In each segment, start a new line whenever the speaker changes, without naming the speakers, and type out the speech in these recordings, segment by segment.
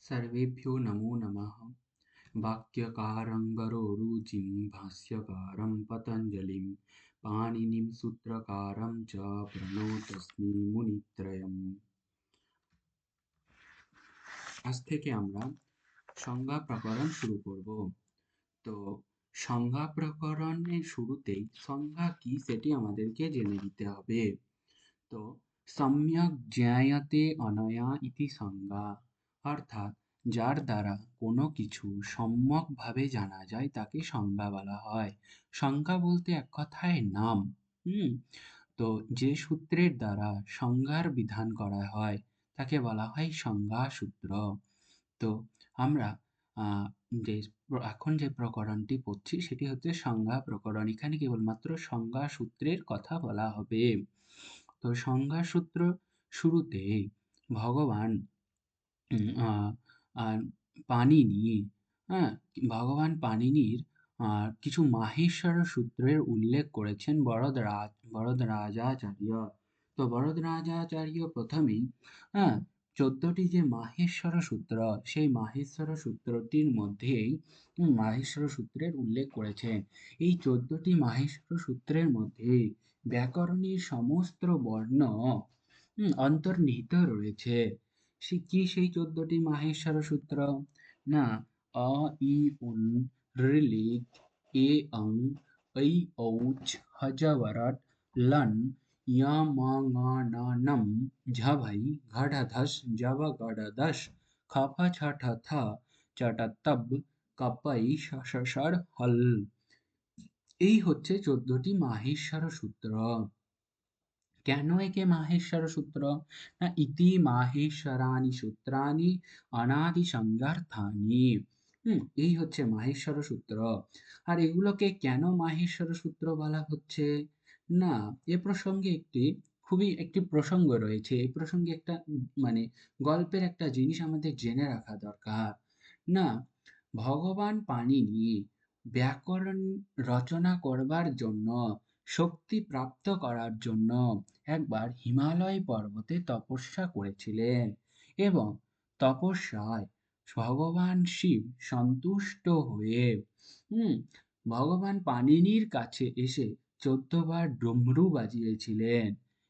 सर्वेभ्यो नमो नमः। वाक्यकारं वरोरुचिं भाष्यकारं पतञ्जलिं पाणिनिं सूत्रकारं च प्रणतोऽस्मि मुनित्रयम्। আজ থেকে আমরা সংজ্ঞা প্রকরণ শুরু করব। তো সংজ্ঞা প্রকরণের শুরুতেই সংজ্ঞা কি সেটি আমাদেরকে জেনে নিতে হবে। তো সম্যক জ্ঞায়তে অনয়া ইতি সংজ্ঞা, অর্থাৎ যার দ্বারা কোনো কিছু সম্যকভাবে জানা যায় তাকে সংজ্ঞা বলা হয়। সংজ্ঞা বলতে এক কথায় নাম। হুম তো যে সূত্রের দ্বারা সংজ্ঞার বিধান করা হয় তাকে বলা হয় সংজ্ঞা সূত্র। তো আমরা আহ, যে এখন যে প্রকরণটি পড়ছি সেটি হচ্ছে সংজ্ঞা প্রকরণ। এখানে কেবলমাত্র সংজ্ঞা সূত্রের কথা বলা হবে। তো সংজ্ঞা সূত্র শুরুতে ভগবান আহ, আহ, পাণিনি, হ্যাঁ, ভগবান পাণিনির কিছু মাহেশ্বর সূত্রের উল্লেখ করেছেন বরদরাজাচার্য। তো বরদরাজাচার্য প্রথমেই, হ্যাঁ, 14টি যে মাহেশ্বর সূত্র, সেই মাহেশ্বর সূত্রটির মধ্যেই মাহেশ্বর সূত্রের উল্লেখ করেছেন। এই 14টি মাহেশ্বর সূত্রের মধ্যে ব্যাকরণের সমস্ত বর্ণ অন্তর্নিহিত রয়েছে। কি সেই 14টি মাহেশ্বর সূত্র? না, অ, ই, উন, ঋলিগ, এ, অং, ঐ, ঔচ, হযবরট, লন, য়, ম, ঙ, ন, নম, ঝভাই, ঘঢ়ধস, যব, গড়দস, খ, প, ছ, ঠ, থ, চ, ট, তব, কপৈ, শ, ষ, ষ, র, হল। এই হচ্ছে 14টি মাহেশ্বর সূত্র। কেন একে মাহেশ্বর সূত্র? না, ইতি মাহেশ্বরানি সূত্রানি অনাদি সংজ্ঞার্থানি। এই হচ্ছে মাহেশ্বর সূত্র। আর এগুলোকে কেন মাহেশ্বর সূত্র বলা হচ্ছে? না, এ প্রসঙ্গে একটি প্রসঙ্গ রয়েছে। এই প্রসঙ্গে একটা মানে গল্পের একটা জিনিস আমাদের জেনে রাখা দরকার। না, ভগবান পাণিনি ব্যাকরণ রচনা করবার জন্য, শক্তি প্রাপ্ত করার জন্য একবার হিমালয় পর্বতে তপস্যা করেছিলেন এবং তপস্যায় ভগবান শিব সন্তুষ্ট হয়ে ভগবান পাণিনির কাছে এসে 14 বার ডমরু বাজিয়েছিলেন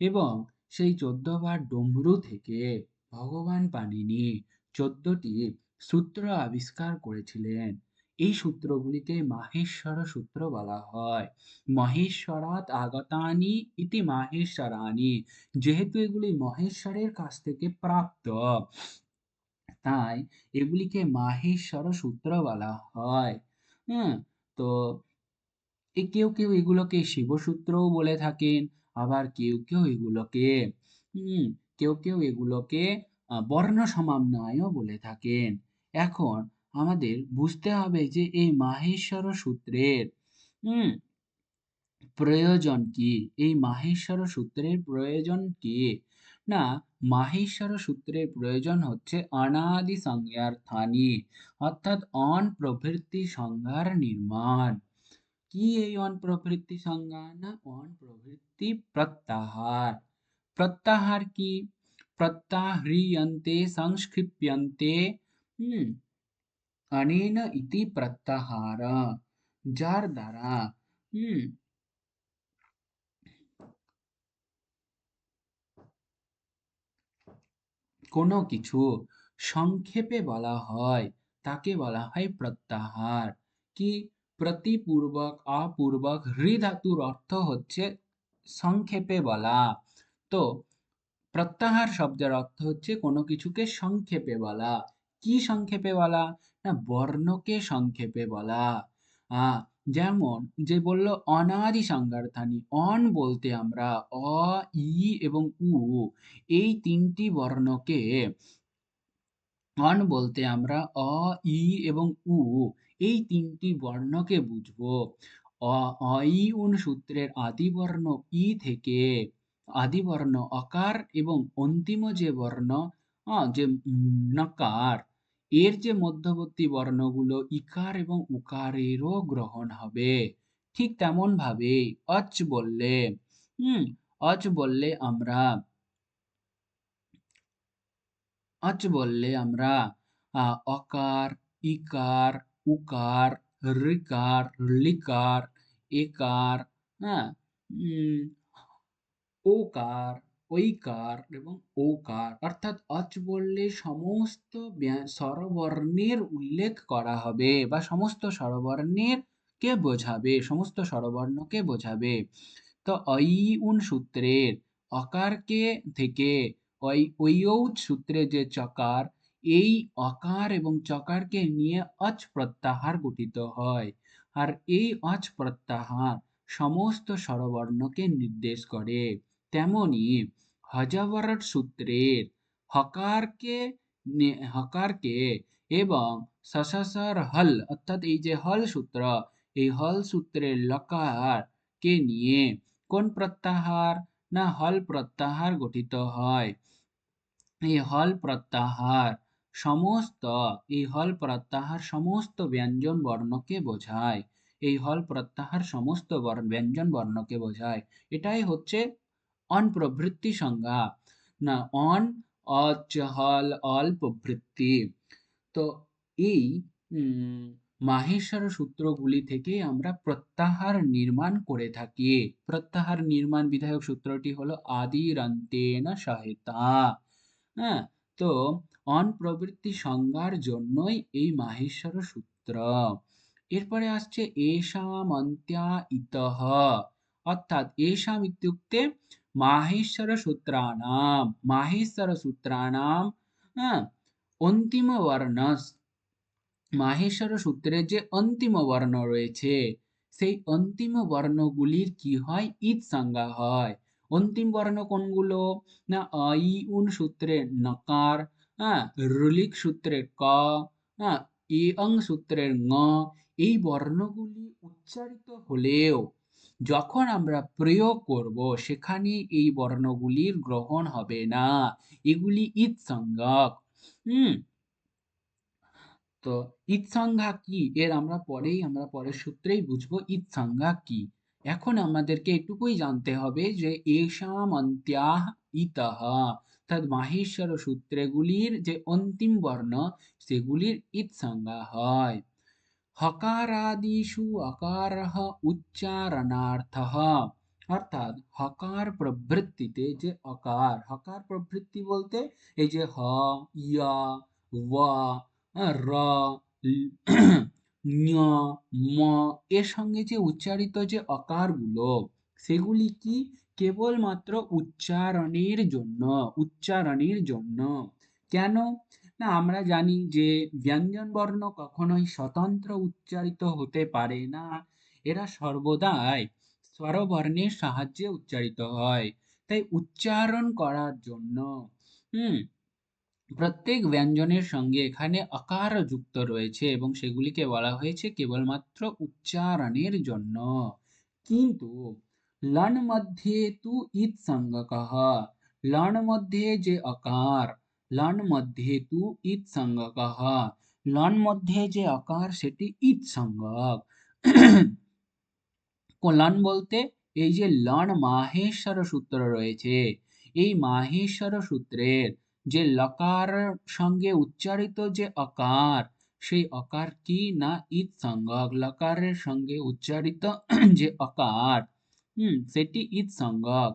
এবং সেই 14 বার ডমরু থেকে ভগবান পাণিনি 14টি সূত্র আবিষ্কার করেছিলেন। এই সূত্রগুলিকে মাহেশ্বর সূত্র বলা হয়। মহেশ্বরাৎ আগতানি ইতি মাহেশ্বরানি। যেহেতু এগুলি মহেশ্বরের কাছ থেকে প্রাপ্ত, তাই এগুলিকে মাহেশ্বর সূত্র বলা হয়। তো কেউ কেউ এগুলোকে শিবসূত্রও বলে থাকেন, আবার কেউ কেউ এগুলোকে বর্ণ সমন্বয়ও বলে থাকেন। এখন আমাদের বুঝতে হবে যে এই মাহেশ্বর সূত্রের প্রয়োজন কি। এই মাহেশ্বর সূত্রের প্রয়োজন কি? না, মাহেশ্বর সূত্রের প্রয়োজন হচ্ছে অনাদি সংজ্ঞার্থানি, অর্থাৎ অন প্রভৃতি সংজ্ঞার নির্মাণ। কি এই অন প্রভৃতি সংজ্ঞা? না, অন প্রভৃতি প্রত্যাহার। প্রত্যাহার কি? প্রত্যাহ্রিয়ন্তে সংক্ষিপ্যন্তে অনেন ইতি প্রত্যাহার। যার দ্বারা কোনো কিছু সংক্ষেপে বলা হয় তাকে বলা হয় প্রত্যাহার। কি? প্রতিপূর্বক, অপূর্বক, হৃ ধাতুর অর্থ হচ্ছে সংক্ষেপে বলা। তো প্রত্যাহার শব্দের অর্থ হচ্ছে কোনো কিছুকে সংক্ষেপে বলা। কি সংক্ষেপে বলা? না, বর্ণকে সংক্ষেপে বলা। যেমন যে বলল অনাদি সংজ্ঞার্থানি, অন বলতে আমরা অ, ই এবং উ, এই তিনটি বর্ণকে, অন বলতে আমরা অ, ই এবং উ, এই তিনটি বর্ণকে বুঝবো। ই উন সূত্রের আদিবর্ণ ই থেকে, আদিবর্ণ অকার এবং অন্তিম যে বর্ণ যে নকার, এর যে মধ্যবর্তী বর্ণগুলো ইকার এবং উকারেরও গ্রহণ হবে। ঠিক তেমন ভাবে অচ বললে, অচ বললে আমরা অকার, ইকার, উকার, ঋকার, লিকার, একার, হ্যাঁ, ওকার, ঐকার এবং ওকার, অর্থাৎ অচ বললে সমস্ত স্বরবর্ণের উল্লেখ করা হবে বা সমস্ত স্বরবর্ণের কে বোঝাবে, সমস্ত স্বরবর্ণকে বোঝাবে। তো উন সূত্রের অকারকে থেকে ঐঔচ সূত্রে যে চকার, এই অকার এবং চকারকে নিয়ে অচ প্রত্যাহার গঠিত হয়। আর এই অচ প্রত্যাহার সমস্ত স্বরবর্ণকে নির্দেশ করে। তেমনি হযবরট সূত্রের হকারকে হকারকে এবং সসসর হল, অর্থাৎ এই যে হল সূত্র, এই হল সূত্রের লকার কে নিয়ে কোন প্রত্যাহার, না হল প্রত্যাহার গঠিত হয়। এই হল প্রত্যাহার সমস্ত ব্যঞ্জন বর্ণকে বোঝায়। এই হল প্রত্যাহার সমস্ত ব্যঞ্জন বর্ণকে বোঝায়। এটাই হচ্ছে অন প্রভৃতি সংজ্ঞা, না অন, অচ, হল, অল প্রভৃতি। তো এই মাহেশ্বর সূত্রগুলি থেকে আমরা প্রত্যাহার নির্মাণ করে থাকি। প্রত্যাহার নির্মাণ বিধায়ক সূত্রটি হলো আদিরন্তেন সহায়তা। হ্যাঁ, তো অন প্রবৃত্তি সংজ্ঞার জন্যই এই মাহেশ্বর সূত্র। এরপরে আসছে এষাম অন্ত্যা ইতঃ, অর্থাৎ এষাম ইত্যুক্তে মাহেশ্বর সূত্রাণাম, হ্যাঁ, অন্তিম বর্ণস, মাহেশ্বর সূত্রের যে অন্তিম বর্ণ রয়েছে, সেই অন্তিম বর্ণগুলির কি হয়, ইৎ সংজ্ঞা হয়। অন্তিম বর্ণ কোনগুলো, না উন সূত্রের নকার, হ্যাঁ, রুলিক সূত্রের ক, হ্যাঁ, সূত্রের ঙ। এই বর্ণগুলি উচ্চারিত হলেও যখন আমরা প্রয়োগ করব সেখানে এই বর্ণগুলির গ্রহণ হবে না, এগুলি ইৎ সংজ্ঞক। তো ইৎ সংজ্ঞা কি, আমরা পরের সূত্রেই বুঝবো ইৎ সংজ্ঞা কি। এখন আমাদেরকে এটুকুই জানতে হবে যে এষাম অন্ত্যাঃ ইতঃ, অর্থাৎ মাহেশ্বর সূত্রগুলির যে অন্তিম বর্ণ সেগুলির ইৎ সংজ্ঞা হয়। হকারাদিষু অকারः উচ্চারণার্থः, অর্থাৎ হকার প্রবৃত্তিতে যে অকার, হকার প্রবৃত্তি বলতে এই যে হ, ইয়া, ওয়া, র, ঞ, ম এর সঙ্গে যে উচ্চারিত যে অকারগুলো, সেগুলি কি কেবলমাত্র উচ্চারণের জন্য। কেন, না আমরা জানি যে ব্যঞ্জন বর্ণ কখনোই স্বতন্ত্র উচ্চারিত হতে পারে না, এরা সর্বদাই স্বরবর্ণের সাহায্যে উচ্চারিত হয়। তাই উচ্চারণ করার জন্য প্রত্যেক ব্যঞ্জনের সঙ্গে এখানে আকার যুক্ত রয়েছে এবং সেগুলিকে বলা হয়েছে কেবলমাত্র উচ্চারণের জন্য। কিন্তু লন মধ্যে তু ইৎ সংজ্ঞকঃ, লন মধ্যে যে আকার, লন মধ্যে তু ইৎ সংজ্ঞকঃ, লন মধ্যে যে আকার সেটি ইৎ সংজ্ঞক। লন বলতে এই যে লন মাহেশ্বর সূত্র রয়েছে, এই মাহেশ্বর সূত্রের যে লকার সঙ্গে উচ্চারিত যে অকার, সেই অকার কি না ইৎ সংজ্ঞক। লকারের সঙ্গে উচ্চারিত যে অকার, সেটি ইৎ সংজ্ঞক।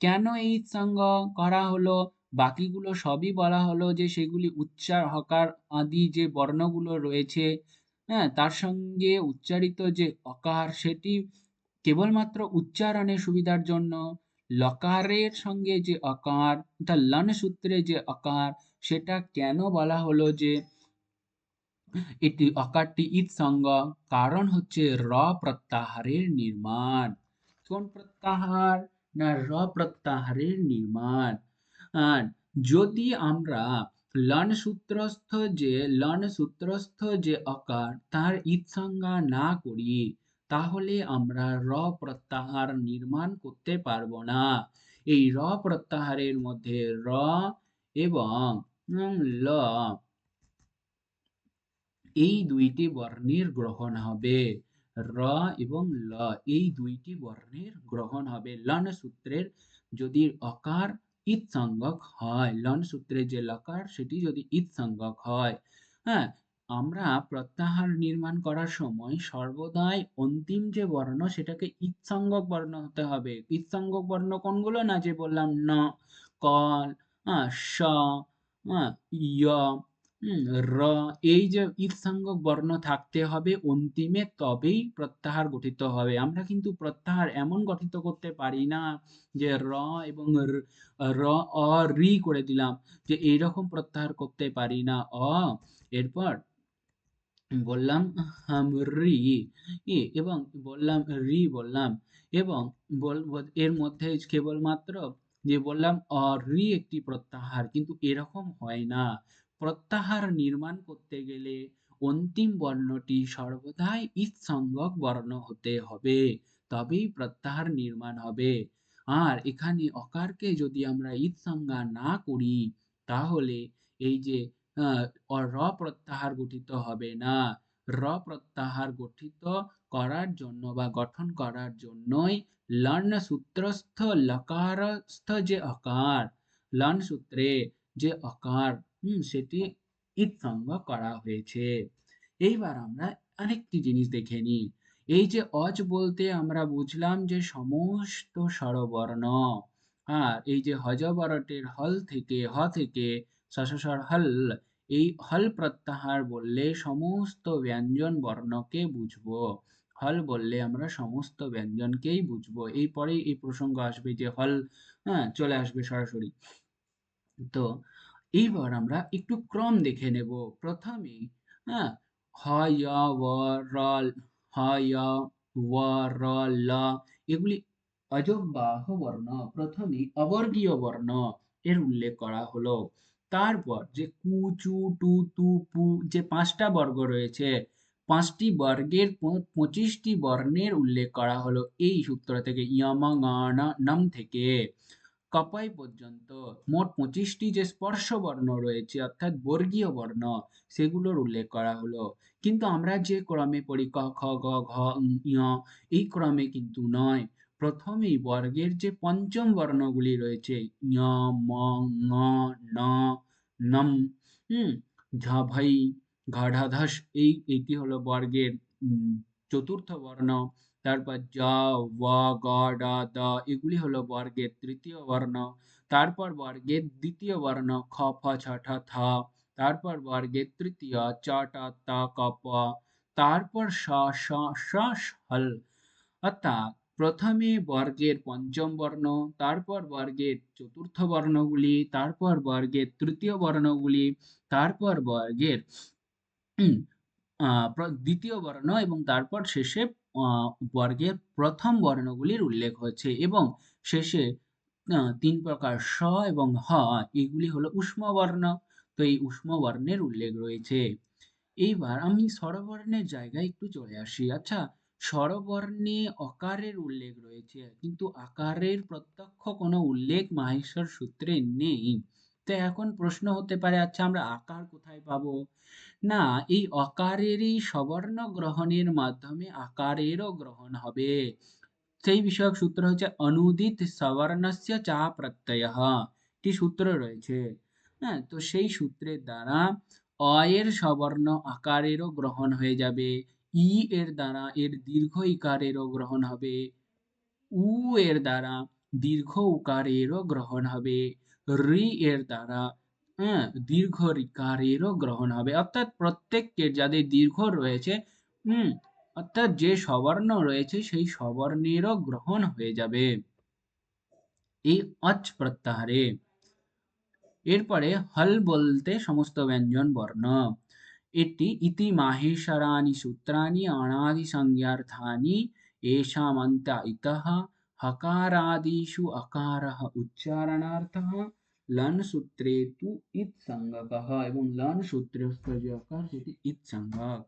কেন এই সঙ্গ করা হলো, বাকিগুলো সবই বলা হলো যে সেগুলি উচ্চার হকার আদি যে বর্ণগুলো রয়েছে, হ্যাঁ, তার সঙ্গে উচ্চারিত যে অকার সেটি কেবলমাত্র উচ্চারণের সুবিধার জন্য। লকারের সঙ্গে যে অকার, অর্থাৎ লন সূত্রে যে অকার, সেটা কেন বলা হলো যে এটি অকারটি ইৎ সঙ্গ, কারণ হচ্ছে র প্রত্যাহারের নির্মাণ। কোন প্রত্যাহার, না র প্রত্যাহারের নির্মাণ। আর যদি আমরা লন সূত্রস্থ যে অকার তার ইৎ সংজ্ঞা না করি, তাহলে আমরা র প্রত্যাহার নির্মাণ করতে পারবো না। এই র প্রত্যাহারের মধ্যে র এবং ল, এই দুইটি বর্ণের গ্রহণ হবে। র এবং ল, এই দুইটি বর্ণের গ্রহণ হবে লন সূত্রের যদি অকার ইৎ সংজ্ঞক হয়, লন সূত্রে যে লকার সেটি যদি ইৎ সংজ্ঞক হয়, হ্যাঁ, আমরা প্রত্যাহার নির্মাণ করার সময় সর্বদাই অন্তিম যে বর্ণ সেটাকে ইৎ সংজ্ঞক বর্ণ হতে হবে। ইৎ সংজ্ঞক বর্ণ কোনগুলো? না যে বললাম ন, কল, স, ইয়, হুম, র, এই যে ঈদ সংজ্ঞক বর্ণ থাকতে হবে অন্তিমে, তবেই প্রত্যাহার গঠিত হবে। আমরা কিন্তু প্রত্যাহার এমন গঠিত করতে পারি না যে র এবং র, অ, রি করে দিলাম, যে এইরকম প্রত্যাহার করতে পারি না। এরপর বললাম হামরি, এবং বললাম রি বললাম, এবং এর মধ্যে কেবলমাত্র যে বললাম রি একটি প্রত্যাহার, কিন্তু এরকম হয় না। প্রত্যাহার নির্মাণ করতে গেলে অন্তিম বর্ণটি সর্বদাই ঈদ সংজ্ঞক বর্ণ হতে হবে, তবেই প্রত্যাহার নির্মাণ হবে। আর এখানে অকারকে যদি আমরা ঈদ সংজ্ঞা না করি, তাহলে এই যে র প্রত্যাহার গঠিত হবে না। র প্রত্যাহার গঠিত করার জন্য বা গঠন করার জন্যই লন সূত্রস্থ লকারস্থ যে অকার, লন সূত্রে যে অকার, সেটি ইৎসঙ্গ করা হয়েছে। এইবার আমরা আরেকটি জিনিস দেখে নিই। এই যে অজ বলতে আমরা বুঝলাম যে সমস্ত স্বরবর্ণ, আর এই যে হজবরটের হল থেকে হ থেকে সসসর হল, এই হল প্রত্যাহার বললে সমস্ত ব্যঞ্জন বর্ণকে বুঝবো। হল বললে আমরা সমস্ত ব্যঞ্জনকেই বুঝবো। এই পরেই এই প্রসঙ্গ আসবে যে হল, চলে আসবে সরাসরি। তো এইবার আমরা একটু ক্রম দেখে নেব। প্রথমে হ্যাঁ, হ, য়, ও, র, হ, য়, ও, র, ল, এগুলি অজব্বাহ বর্ণ। প্রথমে অবর্গীয় বর্ণ এর উল্লেখ করা হলো। তারপর যে কু, চু, টু, তু, পু, যে 5টা বর্গ রয়েছে, 5টি বর্গের 25টি বর্ণের উল্লেখ করা হলো এই সূত্র থেকে, ইয়ম, ঙ, ন, নম থেকে কপাই পর্যন্ত মোট 25টি যে স্পর্শ বর্ণ রয়েছে, অর্থাৎ বর্গীয় বর্ণ, সেগুলোর উল্লেখ করা হলো। কিন্তু আমরা যে ক্রমে পড়ি ক, খ, গ, ঘ, ঞ, এই ক্রমে কিন্তু নয়। প্রথমেই বর্গের যে পঞ্চম বর্ণগুলি রয়েছে, ঞ, ম, ঙ, ন, নম, ঝাভাই, ঘাঢাধস, এইটি হলো বর্গের চতুর্থ বর্ণ। তারপর জ, ওয়া, গ, ড, দ, এগুলি হলো বর্গের তৃতীয় বর্ণ। তারপর বর্গের দ্বিতীয় বর্ণ খ, ফ, ছ, ঠ, থ। তারপর বর্গের তৃতীয় চ, ট, ত, ক, প। তারপর স, স, স, হল। অর্থাৎ প্রথমে বর্গের পঞ্চম বর্ণ, তারপর বর্গের চতুর্থ বর্ণগুলি, তারপর বর্গের তৃতীয় বর্ণগুলি, তারপর বর্গের দ্বিতীয় বর্ণ, এবং তারপর শেষে বর্গের প্রথম বর্ণগুলির উল্লেখ হয়েছে, এবং শেষে 3 প্রকার স এবং হ, এগুলি হলো ঊষ্ম বর্ণ। তো এই ঊষ্ম বর্ণের উল্লেখ রয়েছে। এইবার আমি স্বরবর্ণের জায়গায় একটু চলে আসি। আচ্ছা, স্বরবর্ণে অকারের উল্লেখ রয়েছে, কিন্তু আকারের প্রত্যক্ষ কোনো উল্লেখ মাহেশ্বর সূত্রে নেই। তো এখন প্রশ্ন হতে পারে, আচ্ছা আমরা আকার কোথায় পাবো? না, এই অকারেরই সবর্ণ গ্রহণের মাধ্যমে আকারেরও গ্রহণ হবে। সেই বিষয়ক সূত্র হচ্ছে অনুদিত সবর্ণস্য চা প্রত্যয়ঃ, একটি সূত্র রয়েছে। হ্যাঁ, তো সেই সূত্রের দ্বারা অ এর সবর্ণ আকারেরও গ্রহণ হয়ে যাবে, ই এর দ্বারা এর দীর্ঘ ইকারেরও গ্রহণ হবে, উ এর দ্বারা দীর্ঘ উকারেরও গ্রহণ হবে, রি এর দ্বারা দীর্ঘ রিকারেরও গ্রহণ হবে। অর্থাৎ প্রত্যেকের যাদের দীর্ঘ রয়েছে, হুম অর্থাৎ যে সবর্ণ রয়েছে সেই সবর্ণেরও গ্রহণ হয়ে যাবে এই অচ প্রত্যাহারে। এরপরে হল বলতে সমস্ত ব্যঞ্জন বর্ণ। এটি ইতি মাহেশ্বরাণি সূত্রাণি অনাদি সংজ্ঞার্থানি येषामन्त इतः हकारादिषु अकारः उच्चारणार्थः लन् सूत्रे तु इत् संज्ञकः, এবং লন সূত্রস্থ যে অকার সেটি ইৎ সংজ্ঞক।